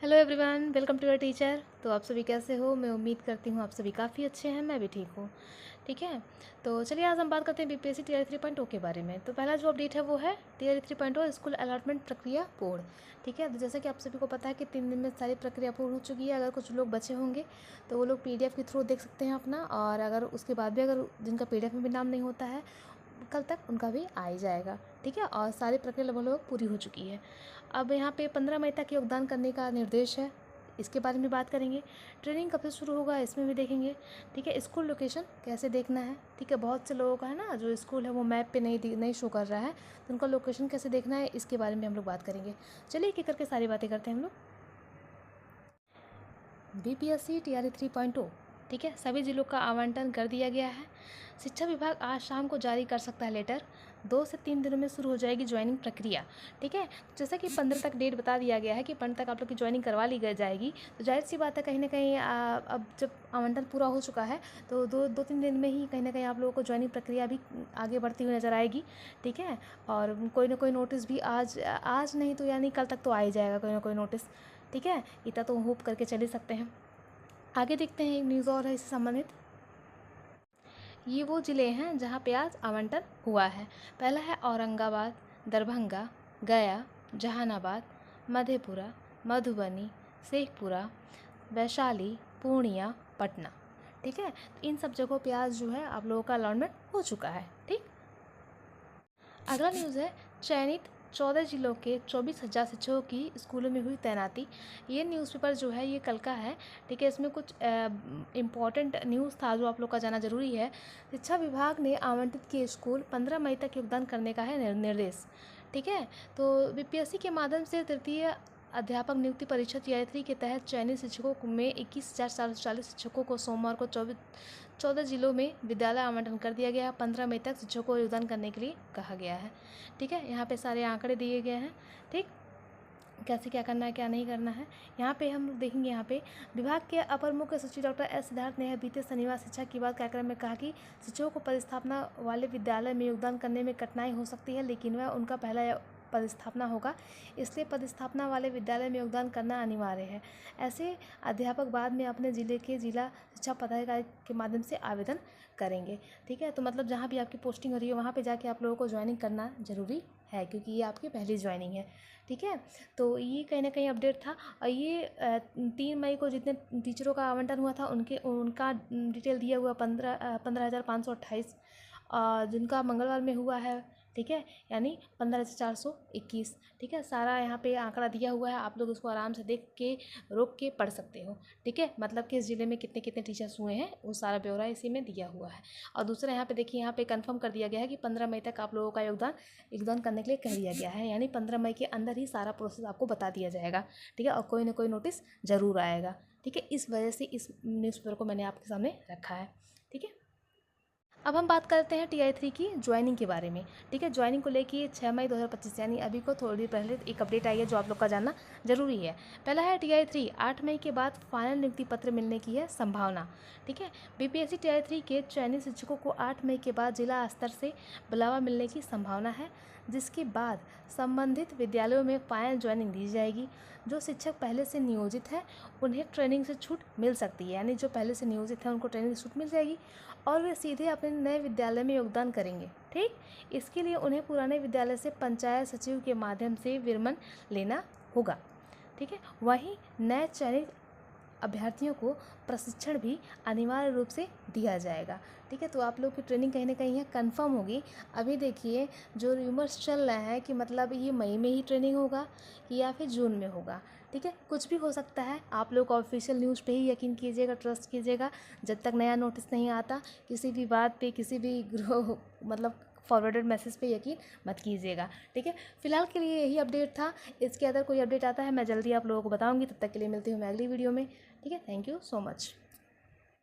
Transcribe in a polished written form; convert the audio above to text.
Hello everyone, welcome to your teacher. तो आप सभी कैसे हो? मैं उम्मीद करती हूँ आप सभी काफ़ी अच्छे हैं। मैं भी ठीक हूँ। ठीक है, तो चलिए आज हम बात करते हैं बीपीएससी टीआर 3.0 के बारे में। तो पहला जो अपडेट है वो है टीआर 3.0 स्कूल अलॉटमेंट प्रक्रिया पूर्ण। ठीक है, तो जैसा कि आप सभी को पता है कि 3 दिन में सारी प्रक्रिया पूर्ण हो चुकी है। अगर कुछ लोग बचे होंगे तो वो लोग पीडीएफ के थ्रू देख सकते हैं अपना, और अगर उसके बाद भी अगर जिनका पीडीएफ में भी नाम नहीं होता है कल तक उनका भी आ ही जाएगा। ठीक है, और सारी प्रक्रिया लगभग पूरी हो चुकी है। अब यहाँ पे 15 मई तक योगदान करने का निर्देश है, इसके बारे में बात करेंगे। ट्रेनिंग कब से शुरू होगा इसमें भी देखेंगे। ठीक है, स्कूल लोकेशन कैसे देखना है। ठीक है, बहुत से लोगों का है ना जो स्कूल है वो मैप पे नहीं शो कर रहा है, तो उनका लोकेशन कैसे देखना है इसके बारे में हम लोग बात करेंगे। चलिए एक एक करके सारी बातें करते हैं हम लोग। BPSC TR 3.0। ठीक है, सभी जिलों का आवंटन कर दिया गया है। शिक्षा विभाग आज शाम को जारी कर सकता है लेटर। 2 से 3 दिनों में शुरू हो जाएगी ज्वाइनिंग प्रक्रिया। ठीक है, जैसा कि 15 तक डेट बता दिया गया है कि 15 तक आप लोग की ज्वाइनिंग करवा ली जाएगी। तो जाहिर सी बात है कहीं ना कहीं अब जब आवंटन पूरा हो चुका है तो 2-3 दिन में ही कहीं ना कहीं आप लोगों को ज्वाइनिंग प्रक्रिया भी आगे बढ़ती हुई नज़र आएगी। ठीक है, और कोई ना कोई नोटिस भी आज नहीं तो यानी कल तक तो आ ही जाएगा कोई ना कोई नोटिस। ठीक है, इतना तो होप करके चल ही सकते हैं। आगे देखते हैं, एक न्यूज़ और है इससे संबंधित। ये वो ज़िले हैं जहाँ पे आज आवंटन हुआ है। पहला है औरंगाबाद, दरभंगा, गया, जहानाबाद, मधेपुरा, मधुबनी, शेखपुरा, वैशाली, पूर्णिया, पटना। ठीक है, इन सब जगहों पे आज जो है आप लोगों का अलॉटमेंट हो चुका है। ठीक, अगला न्यूज़ है चयनित 14 जिलों के 24,000 शिक्षकों की स्कूलों में हुई तैनाती। ये न्यूज़पेपर जो है ये कल का है। ठीक है, इसमें कुछ इम्पॉर्टेंट न्यूज़ था जो आप लोग का जाना जरूरी है। शिक्षा विभाग ने आवंटित किए स्कूल 15 मई तक योगदान करने का है निर्देश। ठीक है, तो बीपीएससी के माध्यम से तृतीय अध्यापक नियुक्ति परीक्षा टीआर 3 के तहत चयनित शिक्षकों में 21,440 शिक्षकों को सोमवार को 14 जिलों में विद्यालय आवंटन कर दिया गया है। 15 मई तक शिक्षकों को योगदान करने के लिए कहा गया है। ठीक है, यहाँ पे सारे आंकड़े दिए गए हैं। ठीक, कैसे क्या करना है क्या नहीं करना है यहाँ पे हम देखेंगे। यहाँ पे विभाग के अपर मुख्य सचिव डॉक्टर एस सिद्धार्थ ने बीते शनिवार शिक्षा की बात कार्यक्रम में कहा कि शिक्षकों को पदस्थापना वाले विद्यालय में योगदान करने में कठिनाई हो सकती है, लेकिन वह उनका पहला पदस्थापना होगा, इसलिए पदस्थापना वाले विद्यालय में योगदान करना अनिवार्य है। ऐसे अध्यापक बाद में अपने जिले के जिला शिक्षा पदाधिकारी के माध्यम से आवेदन करेंगे। ठीक है, तो मतलब जहाँ भी आपकी पोस्टिंग हो रही है वहाँ पे जाके आप लोगों को ज्वाइनिंग करना ज़रूरी है, क्योंकि ये आपकी पहली ज्वाइनिंग है। ठीक है, तो ये कहीं ना कहीं अपडेट था। और ये 3 मई को जितने टीचरों का आवंटन हुआ था उनका डिटेल दिया हुआ 15,528, जिनका मंगलवार में हुआ है। ठीक है, यानी 15,421। ठीक है, सारा यहाँ पे आंकड़ा दिया हुआ है, आप लोग उसको आराम से देख के रोक के पढ़ सकते हो। ठीक है, मतलब किस ज़िले में कितने कितने टीचर्स हुए हैं वो सारा ब्यौरा इसी में दिया हुआ है। और दूसरा यहाँ पे देखिए, यहाँ पे कंफर्म कर दिया गया है कि 15 मई तक आप लोगों का योगदान करने के लिए कह दिया गया है, यानी 15 मई के अंदर ही सारा प्रोसेस आपको बता दिया जाएगा। ठीक है, और कोई ना कोई नोटिस ज़रूर आएगा। ठीक है, इस वजह से इस न्यूज़पेपर को मैंने आपके सामने रखा है। ठीक है, अब हम बात करते हैं टीआई 3 की ज्वाइनिंग के बारे में। ठीक है, ज्वाइनिंग को लेके 6 मई 2025 यानी अभी को थोड़ी देर पहले एक अपडेट आई है जो आप लोग का जानना जरूरी है। पहला है टीआई 3 8 मई के बाद फाइनल नियुक्ति पत्र मिलने की है संभावना। ठीक है, बीपीएससी टीआई 3 के चयनित शिक्षकों को 8 मई के बाद जिला स्तर से बुलावा मिलने की संभावना है, जिसके बाद संबंधित विद्यालयों में फाइनल ज्वाइनिंग दी जाएगी। जो शिक्षक पहले से नियोजित है उन्हें ट्रेनिंग से छूट मिल सकती है, यानी जो पहले से नियोजित है उनको ट्रेनिंग से छूट मिल जाएगी और वे सीधे अपने नए विद्यालय में योगदान करेंगे। ठीक, इसके लिए उन्हें पुराने विद्यालय से पंचायत सचिव के माध्यम से विरमण लेना होगा। ठीक है, वहीं नए चयनित अभ्यर्थियों को प्रशिक्षण भी अनिवार्य रूप से दिया जाएगा। ठीक है, तो आप लोग की ट्रेनिंग कहीं ना कहीं यहाँ कन्फर्म होगी। अभी देखिए जो रूमर्स चल रहे हैं कि मतलब ये मई में ही ट्रेनिंग होगा या फिर जून में होगा। ठीक है, कुछ भी हो सकता है, आप लोग ऑफिशियल न्यूज़ पे ही यकीन कीजिएगा, ट्रस्ट कीजिएगा। जब तक नया नोटिस नहीं आता किसी भी बात पे, किसी भी मतलब फॉरवर्डेड मैसेज पे यकीन मत कीजिएगा। ठीक है, फिलहाल के लिए यही अपडेट था। इसके अगर कोई अपडेट आता है मैं जल्दी आप लोगों को बताऊंगी। तब तक के लिए मिलती हूँ मैं अगली वीडियो में। ठीक है, थैंक यू सो मच।